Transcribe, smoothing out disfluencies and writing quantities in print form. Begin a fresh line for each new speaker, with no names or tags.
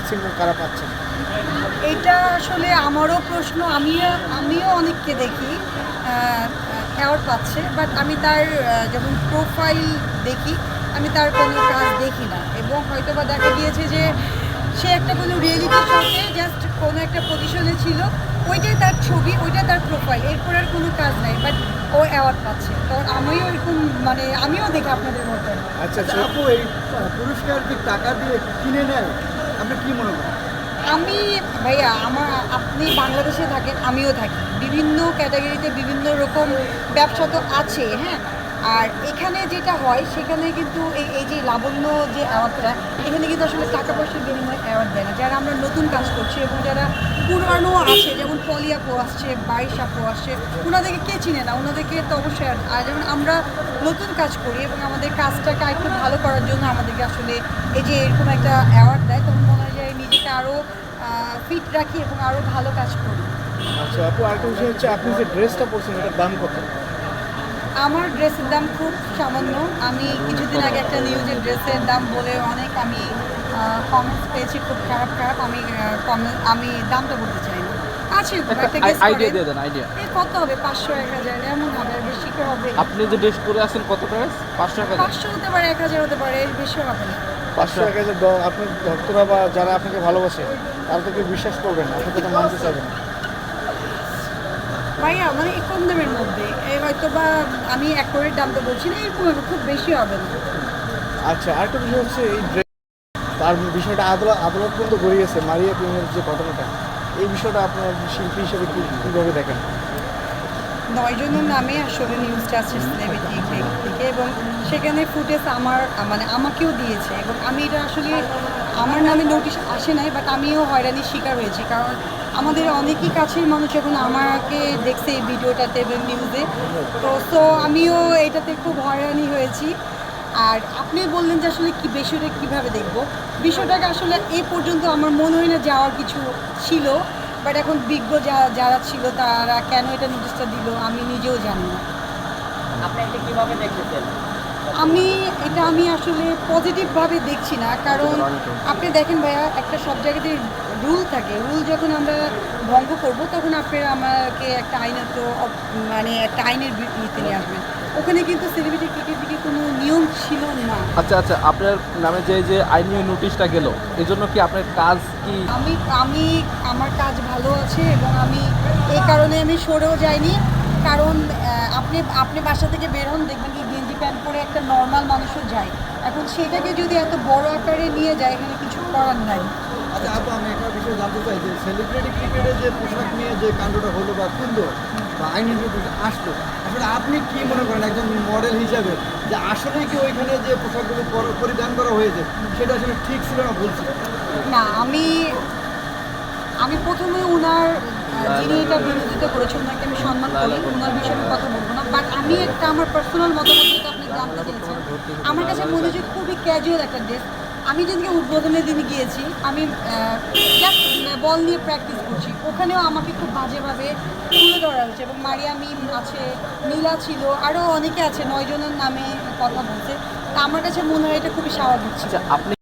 পাচ্ছেন এবং কারা পাচ্ছেন?
এটা আসলে আমারও প্রশ্ন। আমিও অনেককে দেখি অ্যাওয়ার্ড পাচ্ছে, বাট আমি তার যেমন প্রোফাইল দেখি, আমি তার কোনো কাজ দেখি না। এবং হয়তো বা দেখা গিয়েছে যে সে একটা কোনো রিয়েলিটি শোতে জাস্ট কোনো একটা পজিশনে ছিল, ওইটাই তার ছবি, ওইটাই তার প্রোফাইল, এরপর আর কোনো কাজ নাই, বাট ও অ্যাওয়ার্ড পাচ্ছে। তো আমিও এরকম মানে আমিও দেখি আপনাদের মতো।
আচ্ছা আচ্ছা,
আপু এই পুরস্কার কি টাকা দিয়ে কিনে নেয়? আপনি কি মনে করেন?
ভাইয়া আপনি বাংলাদেশে থাকেন, আমিও থাকি, বিভিন্ন ক্যাটাগরিতে বিভিন্ন রকম ব্যবসা তো আছে, হ্যাঁ। আর এখানে যেটা হয় সেখানে কিন্তু এই যে লাবণ্য যে অ্যাওয়ার্ডটা, এখানে কিন্তু আসলে টাকা পয়সার বিনিময়ে অ্যাওয়ার্ড দেয় না। যারা আমরা নতুন কাজ করছি এবং যারা পুরানো আছে, যেমন পলি আপু আসছে, বাইশ আপু আসছে, ওনাদেরকে কে চিনে না, ওনাদেরকে তো অবশ্যই। আর যেমন আমরা নতুন কাজ করি এবং আমাদের কাজটাকে একটু ভালো করার জন্য আমাদেরকে আসলে এই যে এরকম একটা অ্যাওয়ার্ড দেয়, তখন মনে হয় যে নিজেকে আরও ফিট রাখি এবং আরও ভালো কাজ করি।
আচ্ছা আপু, আরেকটা বিষয় হচ্ছে আপনি যে ড্রেসটা পরছেন এটার দাম কত?
আমার ড্রেসের দাম খুব সামান্য। আমি কিছুদিন আগে একটা নিউজের ড্রেসের দাম বলে অনেক আমি কমেন্টস পেয়েছি, খুব খারাপ খারাপ। আমি দামটা বলতে চাই না। আছে একটা গেস
আইডিয়া
করেন।
দিয়ে দেন, আইডিয়া।
কত হবে? 500 1000 এমন হবে, আর বেশি কি হবে?
আপনি যে ড্রেস পরে আছেন কত প্রাইস? 500 টাকা?
500 হতে পারে, 1000 হতে পারে, এর বেশি হবে না।
500 1,000 আপনার ভক্তরা বা যারা আপনাকে ভালোবাসে তারা তো কেউ বিশ্বাস করবেন না, আপনাকে তো মানতে চাইবেন না।
ভাইয়া মানে এই কম দামের মধ্যে, এই হয়তো বা আমি অ্যাকোরেট দামটা বলছি না, এরকম হবে, খুব বেশি হবে না।
আচ্ছা, আরেকটা বিষয় হচ্ছে এই ড্রেস, তার বিষয়টা আদালত পর্যন্ত গড়িয়েছে মারিয়া প্রেমের যে ঘটনাটা, এই বিষয়টা আপনার শিল্পী হিসেবে কীভাবে দেখেন?
9 জনের নামে আসলে নিউজটা আছে সেলিব্রিটি থেকে, এবং সেখানে ফুটেজ আমাকেও দিয়েছে, এবং আমি এটা আসলে আমার নামে নোটিশ আসে নাই, বাট আমিও হয়রানির শিকার হয়েছি। কারণ আমাদের অনেকই কাছের মানুষ এখন আমাকে দেখছে এই ভিডিওটাতে এবং নিউজে, তো আমিও এটাতে খুব হয়রানি হয়েছি। আর আপনি বললেন যে আসলে কি বিষয়টা কীভাবে দেখব, বিষয়টাকে আসলে এই পর্যন্ত আমার মনে হয় না যাওয়ার কিছু ছিল, বাট এখন বিজ্ঞ যারা ছিল তারা কেন এটা নোটিশটা দিল আমি নিজেও জানি না।
আপনি এটা কিভাবে দেখতেছেন?
আমি আসলে পজিটিভভাবে দেখছি না, কারণ আপনি দেখেন ভাইয়া, একটা সব জায়গাতে রুল থাকে, রুল যখন আমরা ভঙ্গ করব তখন আপনারা আমাকে একটা একটা আইনের ইতে নিয়ে আসবেন। ওখানে কিন্তু সেলিব্রিটি ক্রিকেট কোনো নিয়ম ছিল না।
আচ্ছা আচ্ছা, আপনার নামে যে আইনি নোটিশটা গেল, এজন্য কি আপনার কাজ কি?
আমি আমার কাজ ভালো আছে এবং আমি এই কারণে আমি সরেও যাইনি। কারণ আপনি বাসা থেকে বের হন, দেখবেন কি গেঞ্জি প্যান্ট পরে একটা নর্মাল মানুষও যায়। এখন সেটাকে যদি এত বড় আকারে নিয়ে যায়, এখানে কিছু করার নাই।
আচ্ছা আপু, আমি একটা বিষয় জানতে চাই যে সেলিব্রিটি ক্রিকেটের যে পোশাক নিয়ে যে কাণ্ডটা হলো বা তুললো বা আইনি নোটিশ আসলো, আসলে আপনি কি মনে করেন একজন মডেল হিসাবে, যে আসলে কি ওইখানে যে পোশাকগুলো পরিধান করা হয়েছে সেটা আসলে ঠিক ছিল না ভুল ছিল?
না, আমি প্রথমে যিনি এটা বিরোধিতা করেছেন ওনাকে আমি সম্মান করি, ওনার বিষয়ে আমি কথা বলবো না, বাট আমি আমার পার্সোনাল মতামত যেটা আপনি জানতে চেয়েছেন, আমার কাছে মনে হচ্ছে খুবই ক্যাজুয়াল একটা ড্রেস। আমি যেদিকে উদ্বোধনের দিন গিয়েছি, আমি জাস্ট বল নিয়ে প্র্যাকটিস করছি, ওখানেও আমাকে খুব বাজেভাবে তুলে ধরা হয়েছে, এবং মারিয়া মিম আছে, নীলা ছিল, আরও অনেকে আছে, 9 জনের নামে কথা বলছে। তা আমার কাছে মনে হয় এটা খুবই স্বাভাবিক ছিল।
আচ্ছা, আপনি